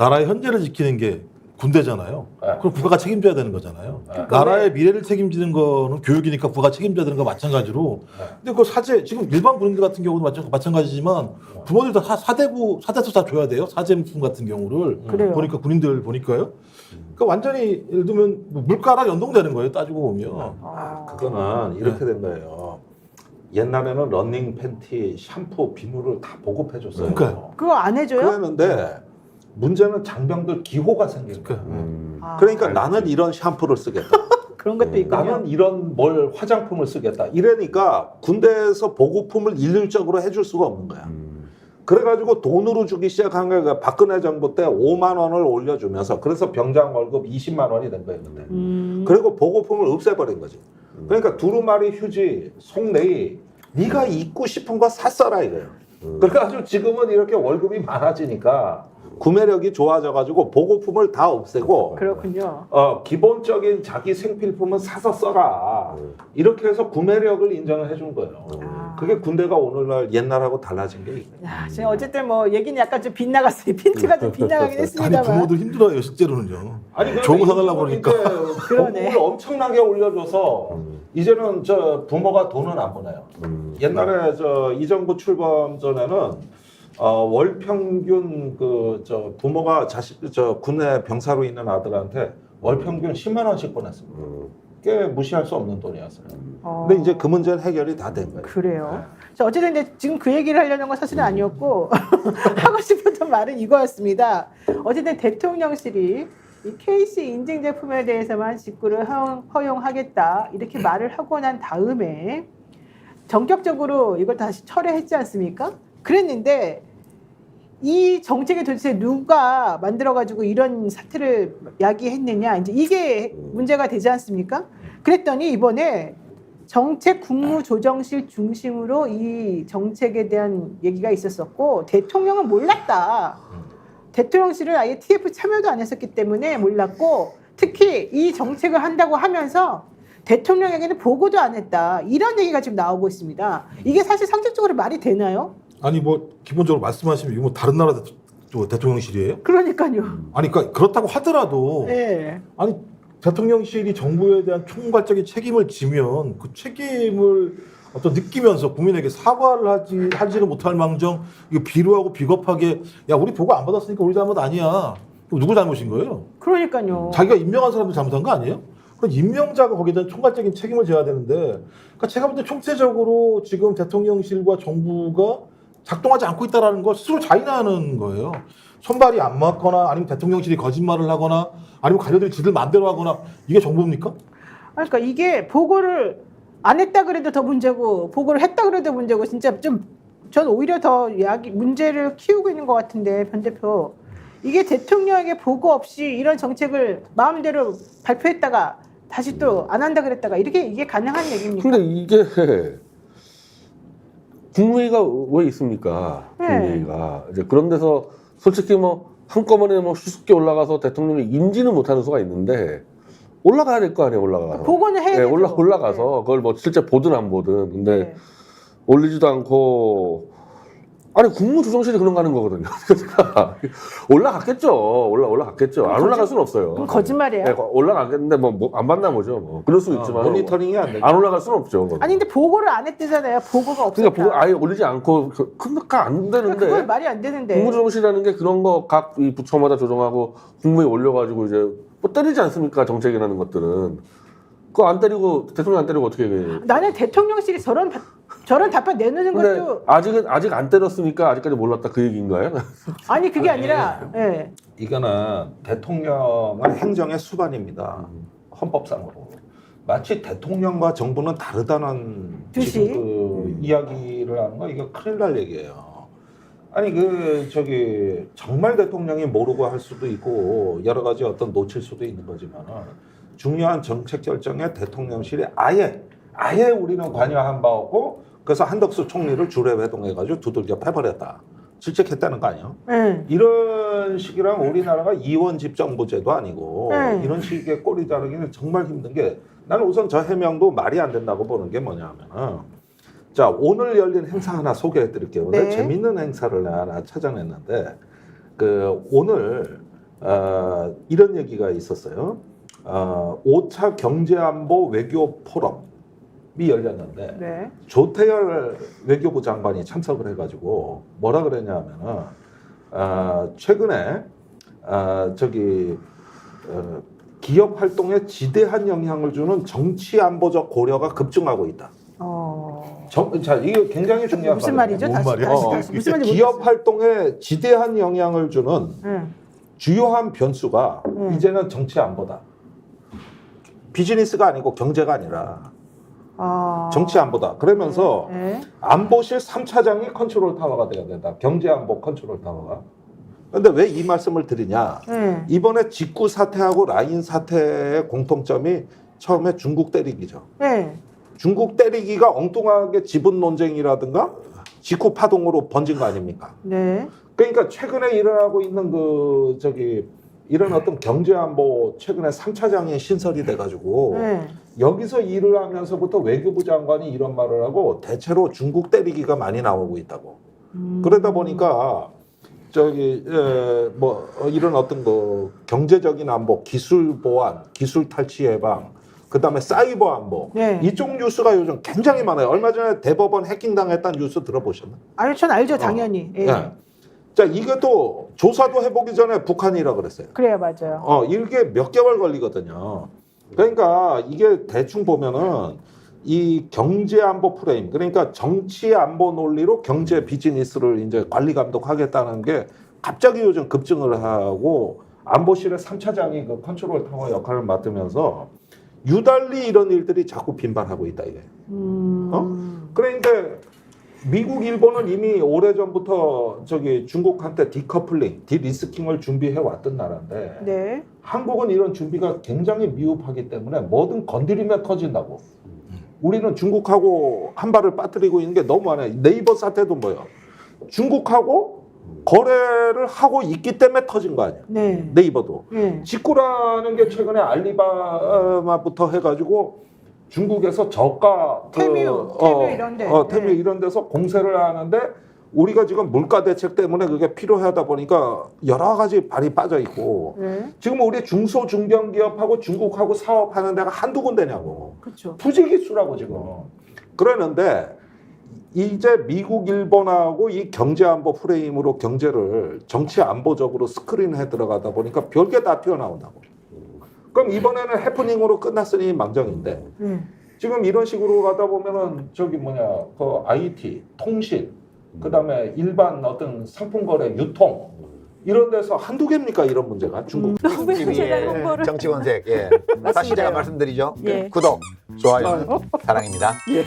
나라의 현재를 지키는 게 군대잖아요. 네. 그럼 국가가 책임져야 되는 거잖아요. 그러니까 나라의 미래를 책임지는 거는 교육이니까 국가가 책임져야 되는 거 마찬가지로. 네. 근데 그 사제 지금 일반 군인들 같은 경우도 마찬가지지만 부모들 다 사대에서 다 줘야 돼요. 사제품 같은 경우를 그래요. 보니까 군인들 보니까요. 그러니까 완전히 예를 들면 뭐 물가랑 연동되는 거예요. 따지고 보면. 그거는 이렇게 된 거예요. 옛날에는 러닝 팬티, 샴푸, 비누를 다 보급해줬어요. 그러니까요. 그거 안 해줘요? 그랬는데 문제는 장병들 기호가 생긴 거예요. 그러니까 나는 이런 샴푸를 쓰겠다. 그런 것도 있군요. 나는 이런 뭘 화장품을 쓰겠다. 이러니까 군대에서 보급품을 일률적으로 해줄 수가 없는 거야. 그래가지고 돈으로 주기 시작한 거예요. 그러니까 박근혜 정부 때 5만 원을 올려주면서 그래서 병장 월급 20만 원이 된 거예요. 그때. 그리고 보급품을 없애버린 거지. 그러니까 두루마리, 휴지, 속내이 네가 입고 싶은 거 샀어라 이거예요. 그래가지고 지금은 이렇게 월급이 많아지니까 구매력이 좋아져가지고 보급품을 다 없애고 그렇군요. 기본적인 자기 생필품은 사서 써라. 이렇게 해서 구매력을 인정을 해준 거예요. 그게 군대가 오늘날 옛날하고 달라진 게 있어요. 야, 지금 어쨌든 뭐 얘기는 약간 좀 빗나갔어요. 핀트가 좀 빗나가긴 아니 했습니다만. 부모들 힘들어요 실제로는요. 아니 좋은 거 사달라고 그러니까. 그러네. 보급을 엄청나게 올려줘서 이제는 저 부모가 돈은 안 보내요. 옛날에 저 이 정부 출범 전에는 월 평균 저 부모가 저 군내 병사로 있는 아들한테 월 평균 10만 원씩 보냈습니다. 꽤 무시할 수 없는 돈이었어요. 근데 이제 그 문제는 해결이 다 된 거예요. 그래요. 자, 어쨌든 이제 지금 그 얘기를 하려는 건 사실은 아니었고 하고 싶었던 말은 이거였습니다. 어쨌든 대통령실이 이 KC 인증 제품에 대해서만 직구를 허용하겠다 이렇게 말을 하고 난 다음에 전격적으로 이걸 다시 철회했지 않습니까? 그랬는데 이 정책이 도대체 누가 만들어가지고 이런 사태를 야기했느냐 이제 이게 문제가 되지 않습니까? 그랬더니 이번에 정책 국무조정실 중심으로 이 정책에 대한 얘기가 있었었고 대통령은 몰랐다. 대통령실은 아예 TF 참여도 안 했었기 때문에 몰랐고 특히 이 정책을 한다고 하면서 대통령에게는 보고도 안 했다. 이런 얘기가 지금 나오고 있습니다. 이게 사실 상식적으로 말이 되나요? 아니 뭐 기본적으로 말씀하시면 이거 뭐 다른 나라 대통령실이에요? 그러니까요. 아니 그러니까 그렇다고 하더라도 네. 아니 대통령실이 정부에 대한 총괄적인 책임을 지면 그 책임을 어떤 느끼면서 국민에게 사과를 하지는 못할 망정 이거 비루하고 비겁하게 야 우리 보고 안 받았으니까 우리 잘못 아니야. 그럼 누구 잘못인 거예요? 그러니까요. 자기가 임명한 사람도 잘못한 거 아니에요? 그럼 임명자가 거기에 대한 총괄적인 책임을 져야 되는데 그러니까 제가 볼 때 총체적으로 지금 대통령실과 정부가 작동하지 않고 있다는 걸 스스로 자인하는 거예요. 손발이 안 맞거나 아니면 대통령실이 거짓말을 하거나 아니면 관료들이 지들 마음대로 하거나 이게 정부입니까? 그러니까 이게 보고를 안 했다 그래도 더 문제고 보고를 했다 그래도 문제고 진짜 좀 전 오히려 더 문제를 키우고 있는 것 같은데 변 대표 이게 대통령에게 보고 없이 이런 정책을 마음대로 발표했다가 다시 또 안 한다 그랬다가 이게 가능한 얘기입니까? 근데 이게 국무회의가 왜 있습니까? 네. 국무회의가 이제 그런 데서 솔직히 뭐 한꺼번에 뭐 수십 개 올라가서 대통령이 인지는 못하는 수가 있는데 올라가야 될 거 아니에요, 올라가서. 보고는 해야 네, 되죠. 올라가서 그걸 뭐 실제 보든 안 보든 근데 네. 올리지도 않고 아니 국무조정실이 그런 거 하는 거거든요. 그러니까 올라갔겠죠. 올라갔겠죠. 안 올라갈 수는 없어요. 그럼 거짓말이에요. 네, 올라가겠는데 뭐 안 봤나 보죠. 뭐 그럴 수 있지만 모니터링이 안 되죠. 안 올라갈 수는 없죠. 그건. 아니 근데 보고를 안 했대잖아요. 보고가 없었다. 그러니까 아예 올리지 않고 그러니까 안 그건 되는데 말이 안 되는데. 국무조정실이라는 게 그런 거 각 부처마다 조정하고 국무회의 올려가지고 이제 뭐 때리지 않습니까? 정책이라는 것들은 그거 안 때리고 대통령 안 때리고 어떻게 해? 나는 대통령실이 저런 답변 내놓는 근데 것도 아직 안 때렸으니까 아직까지 몰랐다 그 얘기인가요? 아니 그게 아니라 예. 이거는 대통령은 행정의 수반입니다. 헌법상으로. 마치 대통령과 정부는 다르다는 듯이? 지금 그 이야기를 하는 거 이거 큰일 날 얘기예요. 아니 정말 대통령이 모르고 할 수도 있고 여러 가지 어떤 놓칠 수도 있는 거지만 중요한 정책 결정에 대통령실이 아예 우리는 관여한 바 없고 그래서 한덕수 총리를 주례 회동해가지고 두들겨 패버렸다. 질책했다는 거 아니에요? 이런 식이랑 우리나라가 이원 집정부제도 아니고 이런 식의 꼬리 자르기는 정말 힘든 게 나는 우선 저 해명도 말이 안 된다고 보는 게 뭐냐면 자 오늘 열린 행사 하나 소개해 드릴게요. 네. 재밌는 행사를 하나 찾아냈는데 오늘 이런 얘기가 있었어요. 5차 경제안보 외교 포럼이 열렸는데 네. 조태열 외교부 장관이 참석을 해가지고 뭐라 그랬냐면은 최근에 기업 활동에 지대한 영향을 주는 정치 안보적 고려가 급증하고 있다. 자, 이게 굉장히 중요한 무슨 말이에요. 말이죠? 뭔 다시, 말이야? 다시 무슨 말인지 기업 활동에 지대한 영향을 주는 네. 주요한 변수가 이제는 정치 안보다. 비즈니스가 아니고 경제가 아니라 정치 안보다. 그러면서 네. 안보실 3차장이 컨트롤 타워가 돼야 된다. 경제 안보 컨트롤 타워가. 근데 왜 이 말씀을 드리냐? 네. 이번에 직구 사태하고 라인 사태의 공통점이 처음에 중국 때리기죠. 네. 중국 때리기가 엉뚱하게 지분 논쟁이라든가 직후 파동으로 번진 거 아닙니까? 네. 그러니까 최근에 일어나고 있는 이런 어떤 경제 안보 최근에 3차장이 신설이 돼가지고 네. 여기서 일을 하면서부터 외교부 장관이 이런 말을 하고 대체로 중국 때리기가 많이 나오고 있다고. 그러다 보니까 이런 어떤 경제적인 안보, 기술 보안, 기술 탈취 예방, 그다음에 사이버 안보 네. 이쪽 뉴스가 요즘 굉장히 많아요. 얼마 전에 대법원 해킹당했다는 뉴스 들어보셨나요? 아니, 전 알죠, 당연히. 예. 네. 자, 이게 또 조사도 해보기 전에 북한이라 그랬어요. 그래요, 맞아요. 이게 몇 개월 걸리거든요. 그러니까 이게 대충 보면은 이 경제 안보 프레임, 그러니까 정치 안보 논리로 경제 비즈니스를 이제 관리 감독하겠다는 게 갑자기 요즘 급증을 하고 안보실의 3차장이 그 컨트롤 타워 역할을 맡으면서 유달리 이런 일들이 자꾸 빈발하고 있다 이게. 그러니까 미국, 일본은 이미 오래전부터 중국한테 디커플링, 디리스킹을 준비해 왔던 나라인데 네. 한국은 이런 준비가 굉장히 미흡하기 때문에 뭐든 건드리면 터진다고. 우리는 중국하고 한 발을 빠뜨리고 있는 게 너무 많아요. 네이버 사태도 뭐예요? 중국하고 거래를 하고 있기 때문에 터진 거 아니야. 네. 네이버도. 네. 직구라는 게 최근에 알리바바부터 해가지고 중국에서 저가 테뮤 이런 데. 테뮤 네. 이런 데서 공세를 하는데 우리가 지금 물가 대책 때문에 그게 필요하다 보니까 여러 가지 발이 빠져 있고 네. 지금 우리 중소 중견 기업하고 중국하고 사업하는 데가 한두 군데냐고. 그렇죠. 부지기수라고 지금. 그러는데 이제 미국, 일본하고 이 경제 안보 프레임으로 경제를 정치 안보적으로 스크린해 들어가다 보니까 별게 다 튀어나온다고. 그럼 이번에는 해프닝으로 끝났으니 망정인데 지금 이런 식으로 가다 보면은 그 IT, 통신, 그다음에 일반 어떤 상품 거래, 유통 이런 데서 한두 개입니까 이런 문제가 중국. TV의 정치 원색. 예. 다시 제가 말씀드리죠. 예. 구독, 좋아요, 사랑입니다. 예.